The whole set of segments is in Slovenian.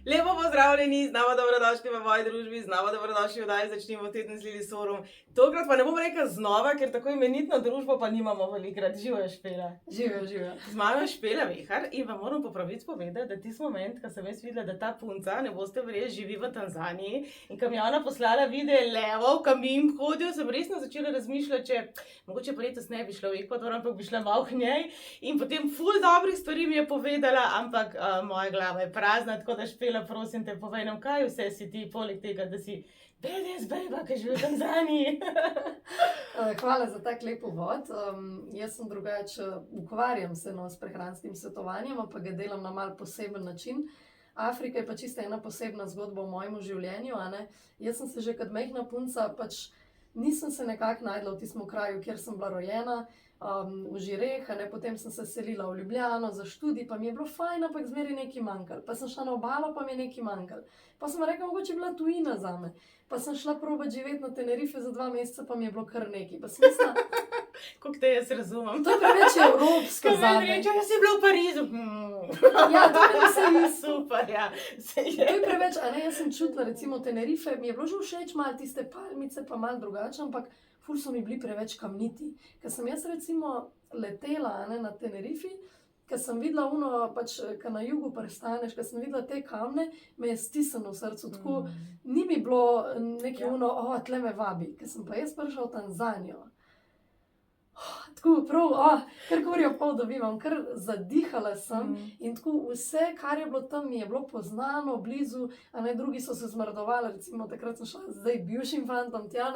Lepo pozdravljeni, znova dobrodošli v moji družbi, znova dobrodošli v oddaji Začnimo teden z Lili Sorum. Tokrat pa ne bom rekla znova, ker tako imenitno družbo pa nimamo velikrat. Živijo Špela. Živijo. Z mano je Špela Vihar in vam moram po pravici povedati, da tisti moment, ko sem jaz videla, da ta punca, ne boste verjeli, živi v Tanzaniji in ko mi je ona poslala videe levov, kam bi jim hodil, sem resno začela razmišljati, če mogoče pa letos ne bi šla v Ekvador, ampak bi šla malo k njej in potem ful dobrih stvari mi je povedala, ampak moja glava je prazna, tako da Špela, prosim te, povej nam, kaj vse si ti, poleg tega, da si BDS bejba, ki živi v Tanzaniji. Hvala za tak lep uvod. Jaz sem drugače, ukvarjam se s prehranskim svetovanjem, pa ga delam na mal poseben način. Afrika je pa čisto ena posebna zgodba v mojem življenju. Jaz sem se že kot majhna punca, nisem se nekako najdla v tistem kraju, kjer sem bila rojena, v Žireh, potem sem se selila v Ljubljano za študij, pa mi je bilo fajn, ampak zmeraj nekaj manjkalo. Pa sem šla na obalo, pa mi je nekaj manjkalo. Pa sem rekla, mogoče je bila tujina zame. Pa sem šla probati živeti na Tenerife za 2 meseca, pa mi je bilo kar nekaj. Pa sem mislila, Kako te jaz razumem? to je preveč evropsko Ko zame. meni reče, jaz si bila v Parizu. Ja, to meni se je Super, ja. To je preveč, jaz sem čutila, recimo Tenerife, mi je bilo že všeč malo tiste palmice, pa malo drugače, ampak ful so mi bili preveč kamniti. Ker sem jaz recimo letela na Tenerifi, ker sem videla ker na jugu pristaneš, ker sem videla te kamne, me je stisnilo v srcu, tako ni mi bilo nekaj tle me vabi. Ker sem pa jaz prišla v Tanzanijo, tako prav, kar govorijo pol dobivam, kar zadihala sem in tako vse, kar je bilo tam, mi je bilo poznano, blizu, drugi so se zmrdovali, recimo takrat sem šla zdaj bivšim fantom tja,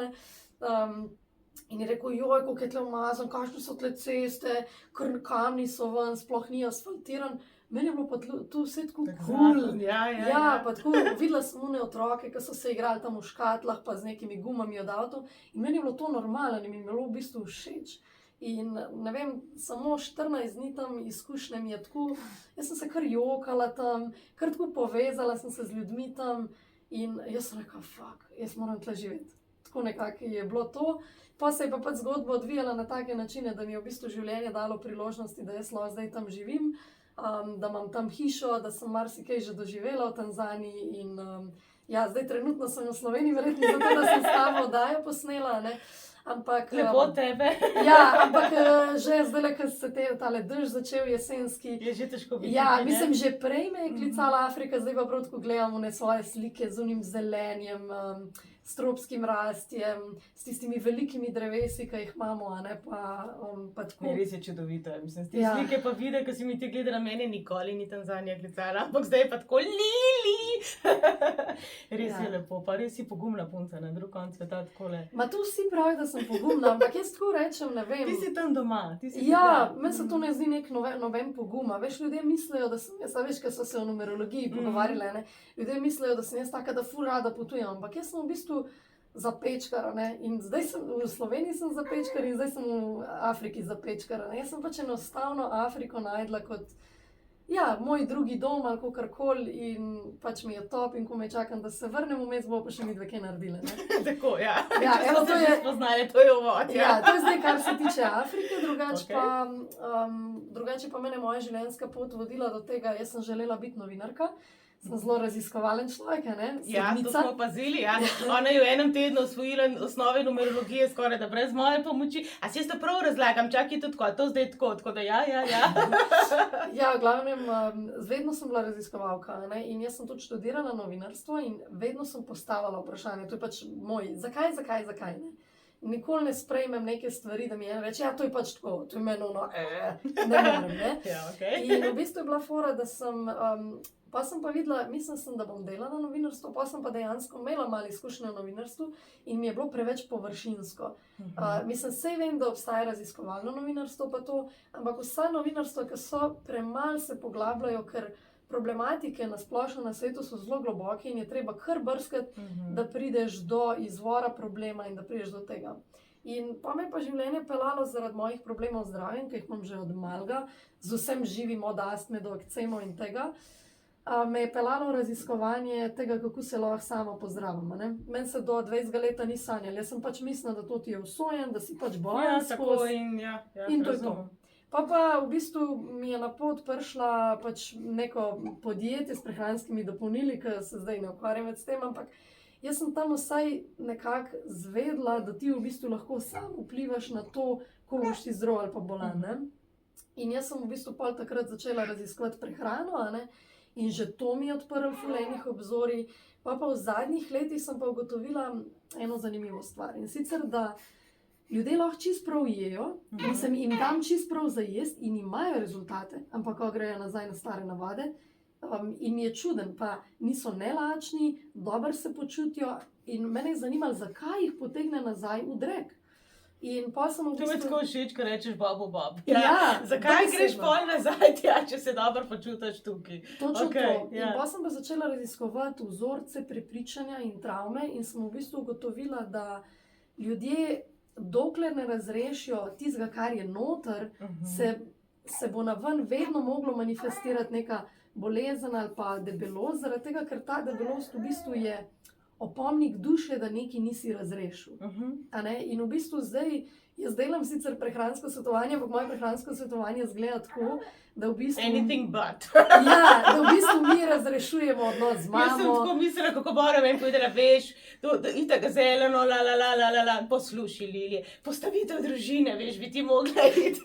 in je rekel, joj, koliko je tle umazan, kakšne so tle ceste, kar kamni so ven, sploh ni asfaltiran. Meni je bilo pa tu vse tako cool. Ja, pa tako videla sem one otroke, ki so se igrali tam v škatlah, pa z nekimi gumami od avtov in meni je bilo to normalno in mi je bilo v bistvu všeč. In ne vem, samo 14 dni tam izkušnje mi je tako, jaz sem se kar jokala tam, kar tako povezala sem se z ljudmi tam in jaz sem rekla, jaz moram tle živeti. Tako nekako je bilo to. Pa se je pa zgodba odvijala na take načine, da mi je v bistvu življenje dalo priložnosti, da jaz lahko zdaj tam živim, da imam tam hišo, da sem marsikaj že doživela v Tanzaniji in zdaj trenutno sem v Sloveniji, verjetno zato, da sem s tabo oddajo posnela, Ampak, Lepo tebe. Ja, ampak že zdaj, ko se tale dež začel jesenski. Je že težko biti. Ja, mislim, že prej me je klicala Afrika, zdaj pa prav tako gledam svoje slike z unim zelenjem, s tropskim rastjem, s tistimi velikimi drevesi, ki jih imamo, pa tako. Res je čudovito. Mislim, te slike pa vide, ko si mi ti gledala, mene nikoli ni Tanzanija klicala, ampak zdaj je pa tako Lili. Res je lepo, pa res si pogumna punca na drug konc sveta takole. Ma tu vsi pravijo, da sem pogumna, ampak jaz tako rečem, ne vem. Ti si tam doma. Ja, meni se to ne zdi nek noben poguma. Veš, ljudje mislijo, da sem jaz, veš, ker so se o numerologiji pogovarjali, ljudje mislijo, da sem jaz taka, da ful rada potujem, ampak jaz sem v bistvu zapečkara, in zdaj sem v Sloveniji sem zapečkar in zdaj sem v Afriki zapečkara. Jaz sem enostavno Afriko najdla kot moj drugi dom ali kakorkoli in mi je top in ko me čakam, da se vrnem vmes, bo pa še midve kaj naredile. Tako, ja. Evo, to je spoznanje, to je uvod. Ja, to je zdaj, kar se tiče Afrike, drugače pa mene moja življenjska pot vodila do tega, jaz sem želela biti novinarka. Sem zelo raziskovalen človek, Ja, to smo opazili, ja. Ona je v enem tednu osvojila osnove numerologije skoraj da brez moje pomoči. A si jaz to prav razlagam, čakaj tudi to zdaj tako da ja. Ja, v glavnem, vedno sem bila raziskovalka, in jaz sem tudi študirala novinarstvo in vedno sem postavila vprašanje, to je moj, zakaj, Nikoli ne sprejmem neke stvari, da mi reče, to je tako, to je meni ne morem, Ja, okej. In v bistvu je bila fora, da sem, pa sem pa videla, mislim, da bom delala novinarstvo, pa sem pa dejansko imela malo izkušnje v novinarstvu in mi je bilo preveč površinsko. Mislim, sej vem, da obstaja raziskovalno novinarstvo pa to, ampak vsa novinarstva, ki so premalo se poglabljajo, ker problematike na splošno na svetu so zelo globoke in je treba kar brskati, da prideš do izvora problema in da prideš do tega. In pa me pa življenje pelalo zaradi mojih problemov z zdravjem, ki jih imam že od malega, z vsem živim, od astme do ekcemov in tega. Me je pelalo v raziskovanje tega, kako se lahko sama pozdravim. Meni se do 20 leta ni sanjalo, jaz sem mislila, da to ti je usojen, da si bolj tako in in to je to. Pa v bistvu mi je na pot prišla pač neko podjetje s prehranskimi dopolnili, ki se zdaj ne ukvarjam več s tem, ampak jaz sem tam vsaj nekako zvedla, da ti v bistvu lahko sam vplivaš na to, ko boš ti zdrav ali pa bolan. Ne? In jaz sem v bistvu pol takrat začela raziskovati prehrano, a ne? In že to mi je odprlo fulejnih obzorij. Pa v zadnjih letih sem pa ugotovila eno zanimivo stvar. In sicer, da ljudje lahko čist prav jejo, mislim, jim dam čist prav za jesti in imajo rezultate, ampak ko grejo nazaj na stare navade, in mi je čuden, pa niso nelačni, dobro se počutijo in mene je zanimalo, zakaj jih potegne nazaj v drek. In pa sem v To mi bistvu... tako všeč, ko rečeš babu bab. Ja, Zakaj dobesedno. greš pol nazaj tja, če se dobro počutiš tukaj? Točno Okej, to. In ja. pa sem pa začela raziskovati vzorce prepričanja in travme in sem v bistvu ugotovila, da ljudje, dokler ne razrešijo tistega, kar je noter, se bo naven vedno moglo manifestirati neka bolezen ali pa debelost, zaradi tega, ker ta debelost v bistvu je opomnik duše, da nekaj nisi razrešil. A ne? In v bistvu zdaj, jaz delam sicer prehransko svetovanje, ampak moje prehransko svetovanje izgleda tako, da v bistvu... Anything but. Ja, da v bistvu mi razrešujemo odnos z Jaz sem mamo. tako mislila, kako moram en povedala, veš, itak zeleno, poslušaj, Lilije, postavitev družine, veš, bi ti mogla iti.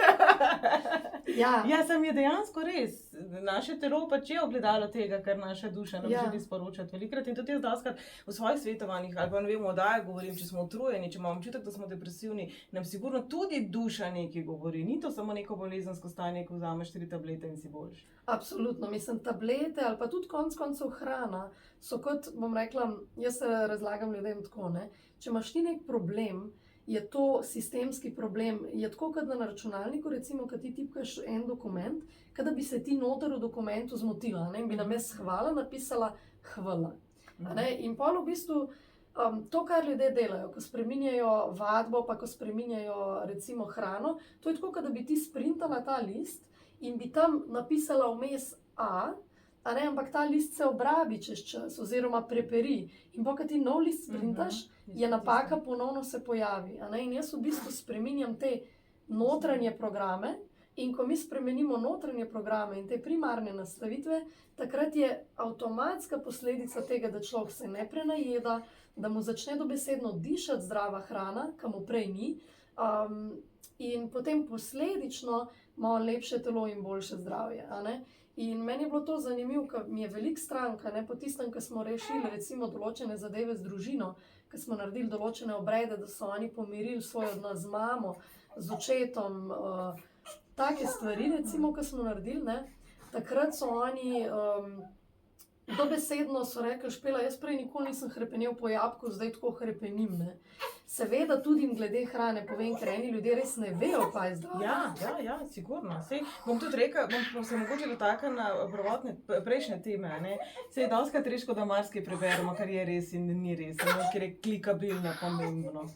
Ja, Ja, sem je dejansko res. Naše telo pač je ogledalo tega, kar naša duša nam Ja. želi sporočati velikrat. In tudi jaz doskrat v svojih svetovanjih, ali pa ne vem, oddaji govorim, če smo utrujeni, če imamo občutek, da smo depresivni, nam sigurno tudi duša nekaj govori. Ni to samo neko bolezensko stanje, ko vzameš 3 tablete in si boljši. absolutno. Mislim, tablete ali pa tudi konec koncev hrana so kot, bom rekla, jaz se razlagam ljudem tako, ne. Če imaš ti nek problem, je to sistemski problem. Je tako, kot na računalniku, recimo, ko ti tipkaš en dokument, kot da bi se ti noter v dokumentu zmotila, ne, in bi namesto hvala napisala hvala. A ne? In pol v bistvu to, kar ljudje delajo, ko spreminjajo vadbo, pa ko spreminjajo recimo hrano, to je tako, kot da bi ti sprintala ta list in bi tam napisala vmes a ne, ampak ta list se obrabi čez čas oziroma preperi. In ko ti nov list sprintaš, je napaka ponovno se pojavi. A ne? In jaz v bistvu spreminjam te notranje programe in ko mi spremenimo notranje programe in te primarne nastavitve, takrat je avtomatska posledica tega, da človek se ne prenajeda, da mu začne dobesedno dišati zdrava hrana, kar mu prej ni, in potem posledično ima on lepše telo in boljše zdravje. A ne? In meni je bilo to zanimivo, ker mi je veliko stranka, ne, po tistem, ko smo rešili recimo določene zadeve z družino, ko smo naredili določene obrede, da so oni pomirili svoj odnos z mamo, z očetom, take stvari recimo, ko smo naredili, ne, takrat so oni dobesedno so rekli, Špela, jaz prej nikoli nisem hrepenel po jabolku, zdaj tako hrepenim, ne. Seveda tudi glede hrane povem, ker eni ljudje res ne vejo, kaj je zdravo. Ja, sigurno. Sej, bom tudi rekla, bom se mogoče dotaknila na prvotne, prejšnje teme, ne. Sej, doskrat reško, da marsikaj preberemo, kar je res in ni res, samo ker je klikabilno pomembno.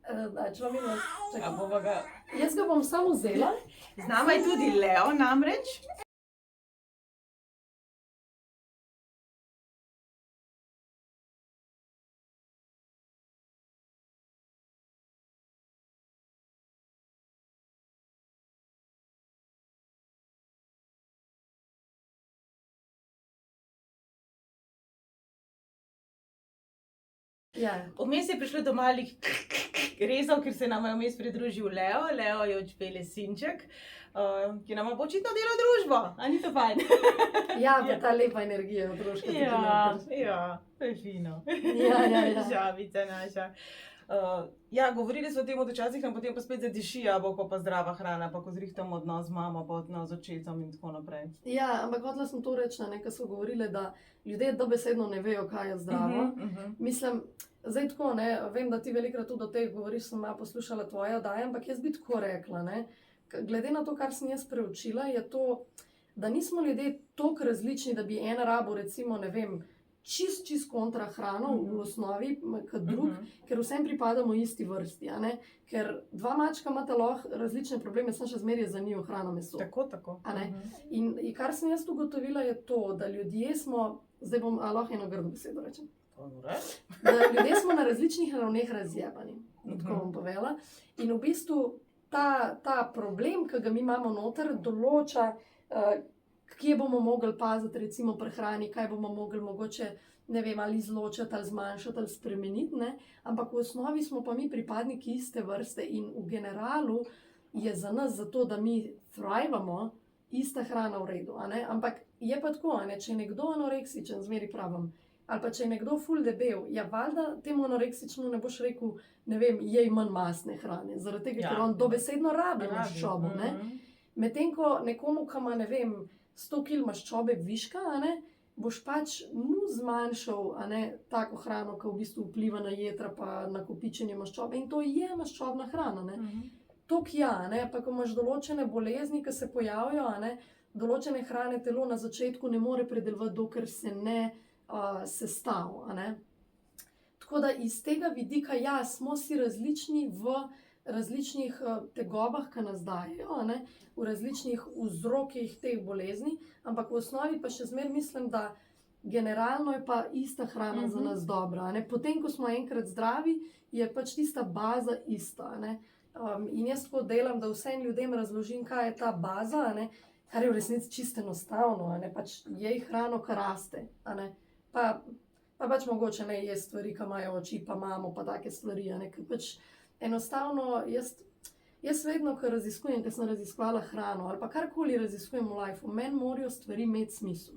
Če vam imam, Ja, bova ga... jaz ga bom samo vzela. Z nama je tudi Leo namreč. Ja. Vmes je prišlo do malih rezov, ker se nam je vmes pridružil Leo. Leo je od Špele sinček, ki nam bo očitno delal družbo. A ni to fajn? Ja, pa ta lepa energija otroška. Ja, to je fino. Ja. Žabica naša. Ja, govorili smo o tem, da včasih nam potem pa spet zadiši, a bo pa zdrava hrana, pa ko zrihtamo odnos z mamo, pa odnos z očetom in tako naprej. Ja, ampak hotela sem to reči, ne, ko so govorile, da ljudje dobesedno ne vejo, kaj je zdravo. Mislim, zdaj tako, ne, vem, da ti velikrat tudi o teh govoriš, sem malo poslušala tvoje oddaje, ampak jaz bi tako rekla, ne, glede na to, kar sem jaz preučila, je to, da nismo ljudje toliko različni, da bi en rabo, recimo, ne vem, čist kontra hrano v osnovi, kot drug, ker vsem pripadamo isti vrsti, a ne? Ker dva mačka imata lahko različne probleme, sem še zmeraj za njiju hrano meso. Tako. A ne? In kar sem jaz ugotovila je to, da ljudje smo, zdaj bom lahko eno grdo besedo rečem, da ljudje smo na različnih ravneh razjebani, tako bom povedala. In v bistvu ta problem, ki ga mi imamo noter, določa, kje bomo mogli paziti, recimo pri hrani, kaj bomo mogli mogoče, ne vem, ali izločiti, ali zmanjšati, ali spremeniti, ne? Ampak v osnovi smo pa mi pripadniki iste vrste in v generalu je za nas zato, da mi thrivamo, ista hrana v redu, a ne? Ampak je pa tako, a ne, če je nekdo anoreksičen, zmeri pravim, ali pa če je nekdo ful debel, ja, valjda temu anoreksičnemu ne boš rekel, ne vem, jej manj mastne hrane, zaradi tega, ker on dobesedno rabi maščobo, ne? Medtem ko nekomu, ki ima, ne vem, 100 kg maščobe viška, a ne, boš pač mu zmanjšal, a ne, tako hrano, ki v bistvu vpliva na jetra pa na kopičenje maščobe in to je maščobna hrana, ne. Tok ja, a ne, pa ko imaš določene bolezni, ki se pojavijo, a ne, določene hrane telo na začetku ne more predelovati, dokler se ne sestavi, a ne. Tako da iz tega vidika, ja, smo si različni v različnih tegobah, ki nas dajejo, a ne, v različnih vzrokih teh bolezni, ampak v osnovi pa še zmeraj mislim, da generalno je pa ista hrana za nas dobra, a ne. Potem, ko smo enkrat zdravi, je pač tista baza ista, a ne. In jaz tako delam, da vsem ljudem razložim, kaj je ta baza, a ne, kar je v resnici čisto enostavno, a ne, pač jej hrano, kar raste, a ne. Pa pač mogoče ne je stvari, ki imajo oči, pa imamo pa take stvari, a ne, ker pač enostavno jaz vedno, ko raziskujem, ko sem raziskovala hrano ali pa karkoli raziskujem v lifeu, meni morajo stvari imeti smisel.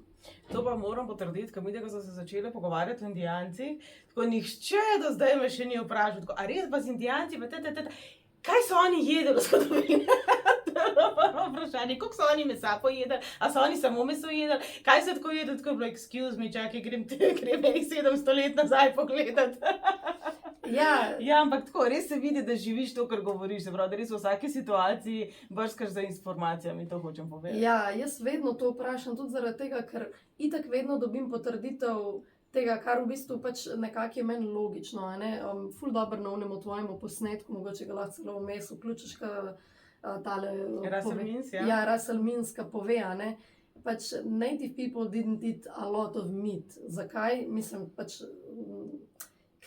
To pa moram potrditi, ker mi, ko smo se začeli pogovarjati o Indijancih, tako nihče do zdaj me še ni vprašal, tako, a res pa z Indijanci, pa kaj so oni jedli v zgodovini? To je bilo prvo vprašanje, koliko so oni mesa pojedli, a so oni samo meso jedli, kaj so tako jedli, tako je bilo, excuse me, čakaj, grem 700 let nazaj pogledati. Ja, ampak tako, res se vidi, da živiš to, kar govoriš, se pravi, da res v vsaki situaciji brskaš za informacijami, to hočem povedati. Ja, jaz vedno to vprašam tudi zaradi tega, ker itak vedno dobim potrditev tega, kar v bistvu pač nekako je meni logično, a ne. Ful dobro na onemu tvojemu posnetku, mogoče ga lahko celo vmes vključiš, tale Russell Means, ja. Ja, Russell Means, ki pove, a ne, pač native people didn't eat a lot of meat. Zakaj? Mislim, pač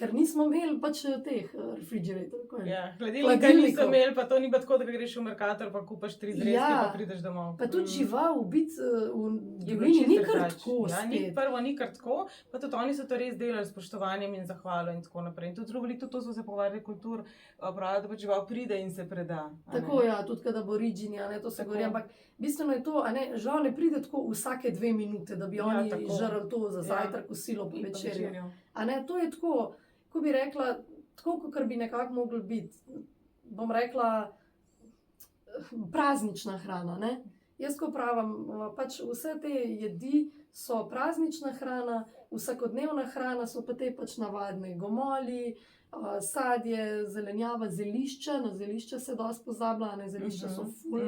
ker nismo imeli pač teh refrigeratorjev. Ja, hladilnika nismo imeli, pa to ni pa tako, da greš v Mercator pa kupaš 3 zrezke, pa prideš domov. Pa tudi žival biti v divjini ni kar tako spet. Prvo ni kar tako, pa tudi oni so to res delali s spoštovanjem in zahvalo in tako naprej. In tudi zelo veliko to so se pogovarjali kultur, pravijo, da pač žival pride in se preda. Tako, ja, tudi kad aboridžini, a ne, to se govori, ampak bistveno je to, a ne, žival ne pride tako vsake 2 minute, da bi oni žrli to za zajtrk, kosilo, po večerjo. A ne, to je tako, ko bi rekla, tako, kot bi nekako mogli biti, bom rekla, praznična hrana, ne. Jaz ko pravim, pač vse te jedi so praznična hrana, vsakodnevna hrana so pa te pač navadne gomolji, sadje, zelenjava, zelišča, na zelišča se dosti pozablja, ne, zelišča so ful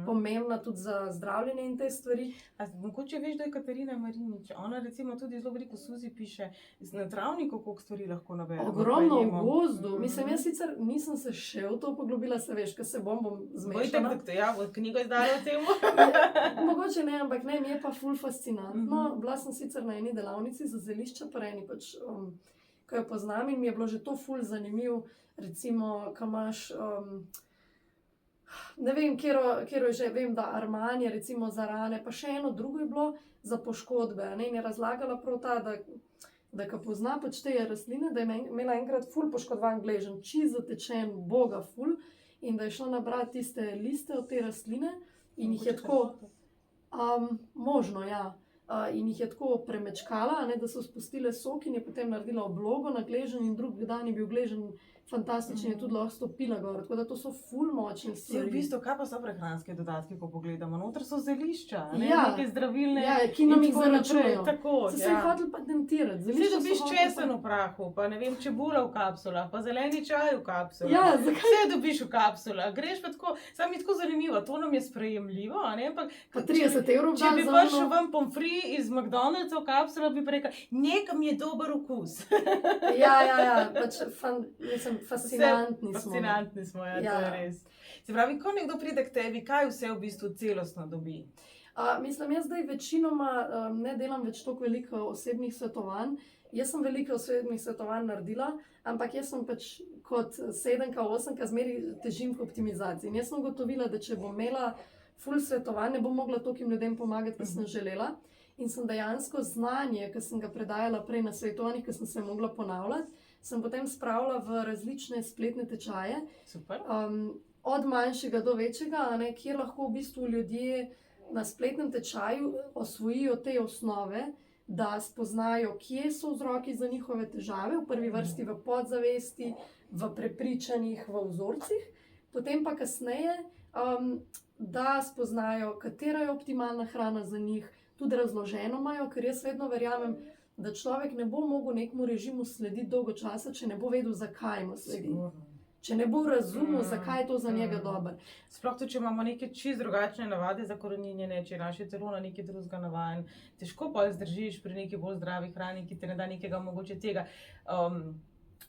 pomembna tudi za zdravljenje in te stvari. A mogoče veš, da je Katarina Marinič, ona recimo tudi zelo veliko Suzi piše, na travniku koliko stvari lahko naberemo. Ogromno v gozdu, mislim, jaz sicer nisem se še v to poglobila, se veš, ko se bom zmešala. Ja, bo knjigo izdala o tem. Mogoče ne, ampak ne, mi je pa ful fascinantno. Bila sem sicer na eni delavnici za zelišča, pa eni pač, ko jo poznam in mi je bilo že to ful zanimiv, recimo, ko imaš, ne vem, katero je že, vem, da Armani, recimo za rane, pa še eno drugo je bilo za poškodbe, ne, in je razlagala prav ta, da ko pozna pač te rastline, da je imela enkrat ful poškodovan gleženj, čisto zatečen, boga ful, in da je šla nabrati tiste liste od te rastline in jih je tako, možno, ja. In jih je tako premečkala, ne, da so spustile sok in je potem naredila oblogo na gleženj in drugi dan je bil gleženj fantastičen, je tudi lahko stopila gor, tako da to so ful močne stvari. V bistvu, kaj pa so prehranske dodatki, ko pogledamo? Noter so zelišča, ne, ja, neke zdravilne. Ja, ki nam jih zaračujejo. Tako, so se jih hoteli patentirati. Vsi dobiš česen v prahu, pa ne vem, čebula v kapsulah, pa zeleni čaj v kapsulah. Ja, zakaj? Vse dobiš v kapsulah, greš pa tako, sam je tako zanimivo, to nam je sprejemljivo, a ne, ampak pa 30 € če bi prišel ven pomfri iz McDonald'sa v kapsulah, bi rekla, nekam je dober okus. Ja, pač fascinantni smo. Fascinantni smo, ja, to je res. Se pravi, ko nekdo pride k tebi, kaj vse v bistvu celostno dobi? Mislim, jaz zdaj večinoma ne delam več toliko veliko osebnih svetovanj. Jaz sem veliko osebnih svetovanj naredila, ampak jaz sem pač kot 7, 8, zmeri težim k optimizaciji. In jaz sem ugotovila, da če bom imela full svetovanj, ne bom mogla tokim ljudem pomagati, kot sem želela. In sem dejansko znanje, ki sem ga predajala prej na svetovanjih, ki sem se mogla ponavljati, sem potem spravila v različne spletne tečaje. Super. Od manjšega do večjega, kjer lahko v bistvu ljudje na spletnem tečaju osvojijo te osnove, da spoznajo, kje so vzroki za njihove težave, v prvi vrsti v podzavesti, v prepričanjih, v vzorcih, potem pa kasneje, da spoznajo, katera je optimalna hrana za njih, tudi razloženo imajo, ker jaz vedno verjamem, da človek ne bo mogel nekemu režimu slediti dolgo časa, če ne bo vedel, zakaj mu sledi. Če ne bo razumel, zakaj je to za njega dobro. Sploh to, če imamo neke čisto drugačne navade za koreninjenje, če je naše telo na nekaj drugega navajen, težko pa zdržiš pri neki bolj zdravi hrani, ki te ne da nekega mogoče tega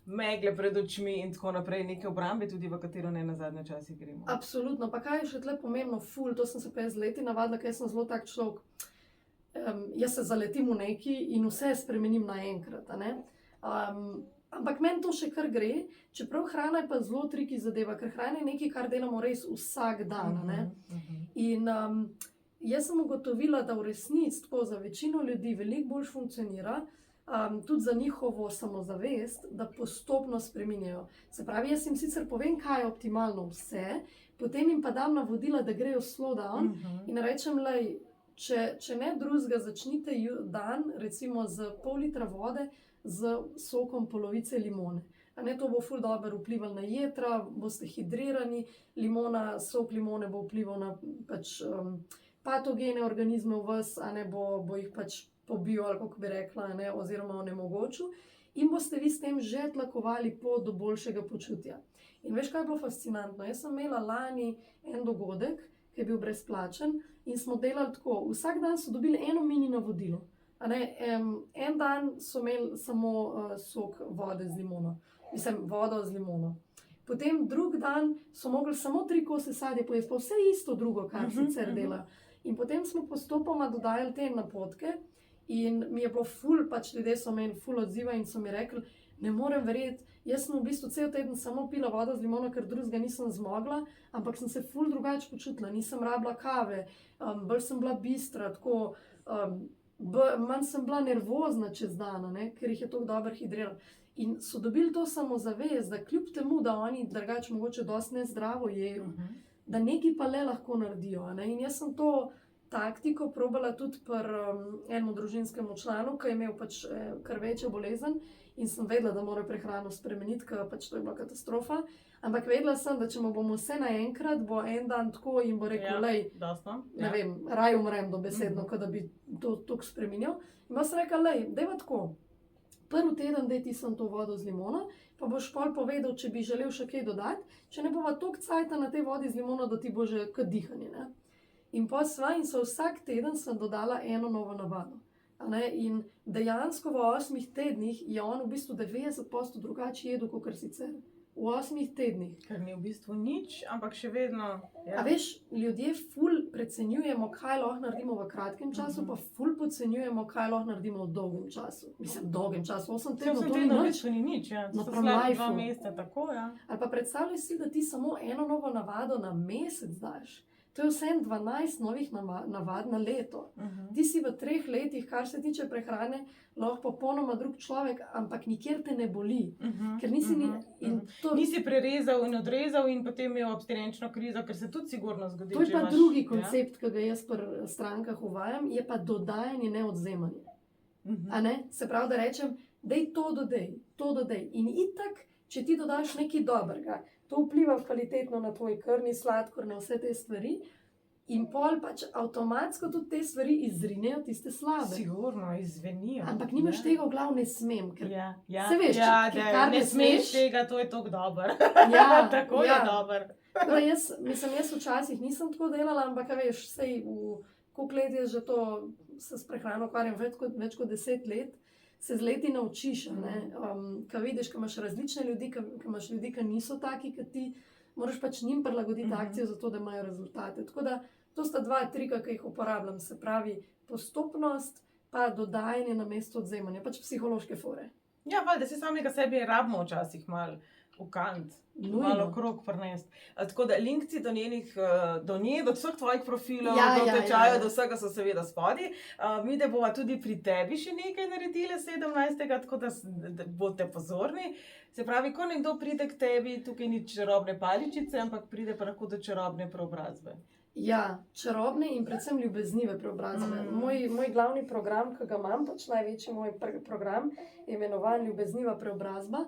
megle pred očmi in tako naprej, neke obrambe tudi, v katero ne na zadnje časi gremo. Absolutno, pa kaj je še tle pomembno, to sem se pa jaz z leti navadila, ker sem zelo tak človek. Jaz se zaletim v neki in vse spremenim naenkrat, ampak meni to še kar gre, čeprav hrana je pa zelo triki zadeva, ker hrana je nekaj, kar delamo res vsak dan. In jaz sem ugotovila, da v resnici tako za večino ljudi veliko bolj funkcionira, tudi za njihovo samozavest, da postopno spreminjajo. Se pravi, jaz jim sicer povem, kaj je optimalno vse, potem jim pa dam navodila, da grejo slow down in rečem, če ne drugega, začnite dan recimo z pol litra vode, z sokom polovice limone. To bo ful dobro vplivalo na jetra, boste hidrirani, sok limone bo vplival na patogene organizme v vas, bo jih pobil, ali kako bi rekla, oziroma onemogočil, in boste vi s tem že tlakovali pot do boljšega počutja. In veš, kaj je bilo fascinantno? Jaz sem imela lani en dogodek, ki je bil brezplačen, in smo delali tako. Vsak dan so dobili eno mini navodilo. En dan so imeli samo sok vode z limono, vodo z limono. Potem drug dan so mogli samo 3 kose sadja pojesti, pa vse isto drugo, kar sicer dela. In potem smo postopoma dodajali te napotke in mi je bilo ful, ljudje so meni ful odziva in so mi rekli, ne morem verjeti, jaz sem v bistvu cel teden samo pila vodo z limono, ker drugega nisem zmogla, ampak sem se ful drugače počutila, nisem rabila kave, bolj sem bila bistra, tako, manj sem bila nervozna čez dan, ker jih je tako dobro hidrirala. In so dobili to samozavest, da kljub temu, da oni drugače mogoče dosti nezdravo jejo, da nekaj pa le lahko naredijo. In jaz sem to taktiko probala tudi pri enemu družinskemu članu, ki je imel kar večjo bolezen in sem vedela, da mora prehrano spremeniti, ker to je bila katastrofa. Ampak vedela sem, da če mu bomo vse naenkrat, bo en dan tako in bo rekel, ne vem, raj umrem dobesedno, kot da bi to tako spremenil. In pa sem rekla, dajva tako, prvi teden daj ti sem to vodo z limono, pa boš pol povedal, če bi želel še kaj dodati, če ne bova toliko cajta na tej vodi z limono, da ti bo že kot dihanje. In pa sva in so vsak teden sem dodala eno novo navado. In dejansko v 8 tednih je on v bistvu 90% drugače jedel, kot sicer. V 8 tednih. Kar ni v bistvu nič, ampak še vedno. A veš, ljudje ful precenjujemo, kaj lahko naredimo v kratkem času, pa ful podcenjujemo, kaj lahko naredimo v dolgem času. Mislim, v dolgem času, 8 tednov, to ni nič. To ni nič, ja. No, To so slabi 2 meseca, tako, ja. Ali pa predstavljaj si, da ti samo eno novo navado na mesec daš. To je vsem 12 novih navad na leto. Ti si v 3 letih, kar se tiče prehrane, lahko popolnoma drug človek, ampak nikjer te ne boli. Ker nisi Nisi prerezal in odrezal in potem imel abstinenčno krizo, ker se tudi sigurno zgodi. To je pa drugi koncept, ki ga jaz pri strankah uvajam, je pa dodajanje, ne odvzemanje. Se pravi, da rečem, daj to dodaj. In itak, če ti dodaš nekaj dobrega, to vpliva kvalitetno na tvoj krvni sladkor, na vse te stvari. In pol avtomatsko tudi te stvari izrinejo tiste slabe. Sigurno, izvenijo. Ampak nimaš tega v glavu, ne smem. Se veš, kar ne smeš tega, to je tako dobro. Tako je dobro. Jaz včasih nisem tako delala, ampak veš, koliko let je že to, se s prehrano ukvarjam, več kot 10 let, se z leti naučiš, ko vidiš, ko imaš različne ljudi, ko imaš ljudi, ki niso taki, kot ti, moraš njim prilagoditi akcijo za to, da imajo rezultate. Tako da To sta dva trika, ki jih uporabljam, se pravi postopnost, pa dodajanje na mesto odzemanja, pač psihološke fore. Ja, valjda se samega sebi rabimo včasih malo v kant, malo okrog prinesti. Tako da linkci do nje, do vseh tvojih profilov, do tečajev, do vsega so seveda spodaj. Mi da bova tudi pri tebi še nekaj naredili 17. tako da boste pozorni. Se pravi, ko nekdo pride k tebi, tukaj ni čarobne paličice, ampak pride pa lahko do čarobne preobrazbe. Ja, čarobne in predvsem ljubeznive preobrazbe. Moj glavni program, ki ga imam, pač največji moj program, je imenovan Ljubezniva preobrazba.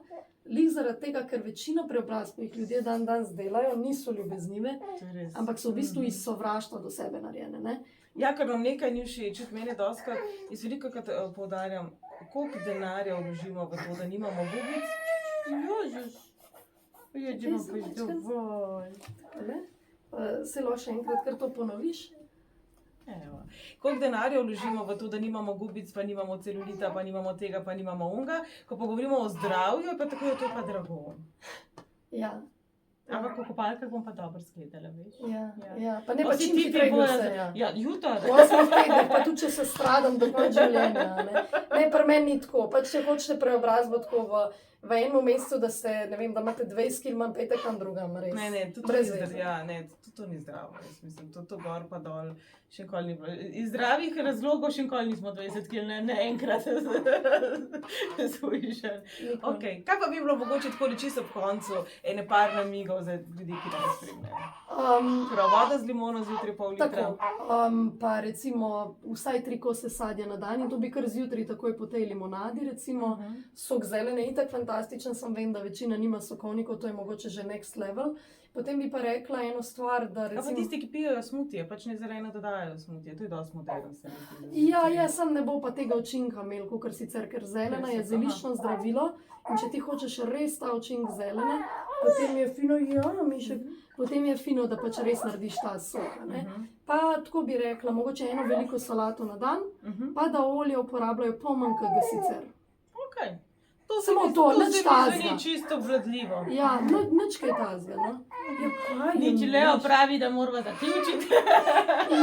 Lih zaradi tega, ker večina preobrazb, ki jih ljudje danes delajo, niso ljubeznive, ampak so v bistvu iz sovraštva do sebe narejene. Ne? Ja, ker nam nekaj ni všeč, meni dostakrat, jaz velikokrat poudarjam, koliko denarja vložimo v to, da nimamo gubic. Ježimo pa dovolj. Se lahko še enkrat, ker to ponoviš? Evo. Koliko denarja vložimo v to, da nimamo gubic, pa nimamo celulita, pa nimamo tega, pa nimamo onga. Ko pa govorimo o zdravju, pa tako je to pa drago. Ja. Ampak po kopalkah bom pa dobro skledala, veš? Ja. Pa ne pa čim hitreje vse. Ja, jutar. 8 tednih, pa tudi če se stradam do konca življenja. Ne, pri meni ni tako. Pač če hočete preobrazbo tako v enem mesecu, da ste, ne vem, da imate 20 kg, imam petek tam drugam, res. Ne, to ni zdravo, jaz mislim, to gor pa dol, še nikoli ni bilo. Iz zdravih razlogov še nikoli nismo 20 kg, ne enkrat zvišali. Ok, kaj pa bi bilo mogoče tako čisto ob koncu, ene par namigov za ljudi, ki nas spremljajo? Voda z limono zjutraj pol litra. Tako, pa recimo vsaj 3 kose sadja na dan in to bi kar zjutraj takoj po tej limonadi, recimo sok zelene, itak fantastičen, sem vem, da večina nima sokovnikov, to je mogoče že next level. Potem bi pa rekla eno stvar, da recimo... A pa tisti, ki pijejo smutije, pač ne zeleno dodajajo smutije, to je dosti moderno. Ja, sam ne bo pa tega učinka imel, kakor sicer, ker zelena je zeliščno zdravilo in če ti hočeš res ta učinek zelene, potem je fino, mišek, potem je fino, da pač res narediš ta sok. Pa tako bi rekla, mogoče eno veliko salato na dan, pa da olje uporabljajo pol manj, kot ga sicer. Okay. Samo to, nič tazga. To se mi čisto obvladljivo. Ja, nič kaj tazga, no. Nič Leo pravi, da moramo zaključiti.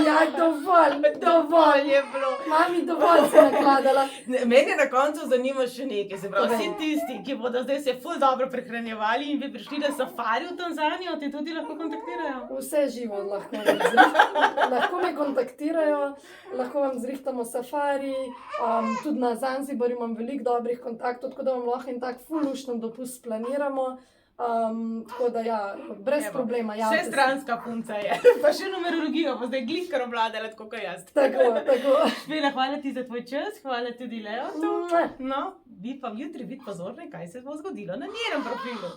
Ja, dovolj je bilo. Mami, dovolj se nakladala. Mene na koncu zanima še nekaj, se pravi, vsi tisti, ki bodo zdaj se ful dobro prehranjevali in bi prišli na safari v Tanzanijo, te tudi lahko kontaktirajo? Vse živo lahko me kontaktirajo, lahko vam zrihtamo safari, tudi na Zanzibarju imam veliko dobrih kontaktov, tako da vam lahko in tak ful lušten dopust planiramo. Tako da ja, brez problema. Vse stranska punca je, pa še numerologijo, pa zdaj glihkar obladala, tako kot jaz. Tako. Špela, hvala ti za tvoj čas, hvala tudi Leo. No, jutri biti pozorni, kaj se bo zgodilo na njenem profilu.